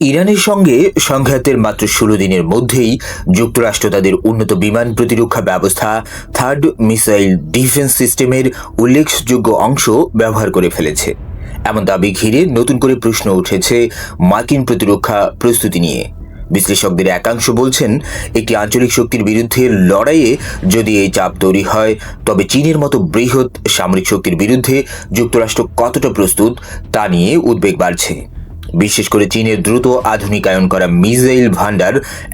ইরানের সঙ্গে সংঘাতের মাত্র ১৬ দিনের মধ্যেই যুক্তরাষ্ট্র তাদের উন্নত বিমান প্রতিরক্ষা ব্যবস্থা থার্ড মিসাইল ডিফেন্স সিস্টেমের উল্লেখযোগ্য অংশ ব্যবহার করে ফেলেছে। এমন দাবি ঘিরে নতুন করে প্রশ্ন উঠেছে মার্কিন প্রতিরক্ষা প্রস্তুতি নিয়ে। বিশ্লেষকদের একাংশ বলছেন, একটি আঞ্চলিক শক্তির বিরুদ্ধে লড়াইয়ে যদি এই চাপ তৈরি হয়, তবে চীনের মতো বৃহৎ সামরিক শক্তির বিরুদ্ধে যুক্তরাষ্ট্র কতটা প্রস্তুত তা নিয়ে উদ্বেগ বাড়ছে। বিশেষ করে চীনের দ্রুত আধুনিকায়ন করা মিসাইল ভান্ডার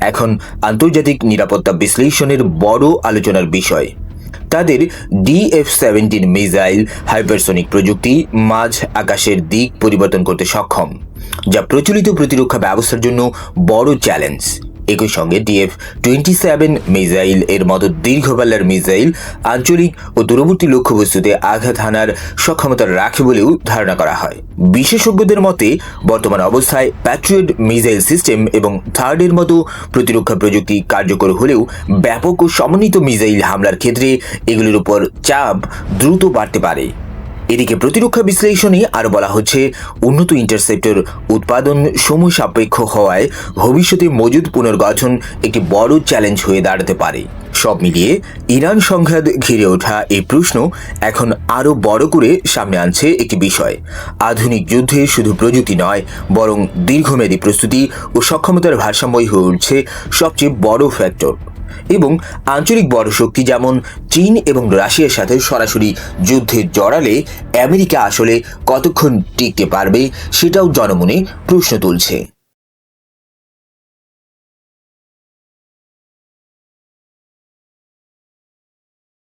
এখন আন্তর্জাতিক নিরাপত্তা বিশ্লেষণের বড় আলোচনার বিষয়। তাদের DF-17 মিসাইল হাইপারসনিক প্রযুক্তি মাঝ আকাশের দিক পরিবর্তন করতে সক্ষম, যা প্রচলিত প্রতিরক্ষা ব্যবস্থার জন্য বড় চ্যালেঞ্জ। একই সঙ্গে DF-27 মিসাইল এর মতো দীর্ঘপাল্লার মিসাইল আঞ্চলিক ও দূরবর্তী লক্ষ্যবস্তুতে আঘাত হানার সক্ষমতা রাখে বলেও ধারণা করা হয়। বিশেষজ্ঞদের মতে, বর্তমান অবস্থায় প্যাট্রিয়ট মিসাইল সিস্টেম এবং থার্ডের মতো প্রতিরক্ষা প্রযুক্তি কার্যকর হলেও ব্যাপক ও সমন্বিত মিসাইল হামলার ক্ষেত্রে এগুলির উপর চাপ দ্রুত বাড়তে পারে। এদিকে প্রতিরক্ষা বিশ্লেষণে আরও বলা হচ্ছে, উন্নত ইন্টারসেপ্টর উৎপাদন সময় সাপেক্ষ হওয়ায় ভবিষ্যতে মজুদ পুনর্গঠন একটি বড় চ্যালেঞ্জ হয়ে দাঁড়াতে পারে। সব মিলিয়ে ইরান সংঘাত ঘিরে ওঠা এই প্রশ্ন এখন আরও বড় করে সামনে আনছে একটি বিষয়। আধুনিক যুদ্ধে শুধু প্রযুক্তি নয়, বরং দীর্ঘমেয়াদী প্রস্তুতি ও সক্ষমতার ভারসাম্যই হয়ে উঠছে সবচেয়ে বড় ফ্যাক্টর। এবং আঞ্চলিক বড় শক্তি যেমন চীন এবং রাশিয়ার সাথে সরাসরি যুদ্ধে জড়ালে আমেরিকা আসলে কতক্ষণ টিকতে পারবে, সেটাও জনমনে প্রশ্ন তুলছে।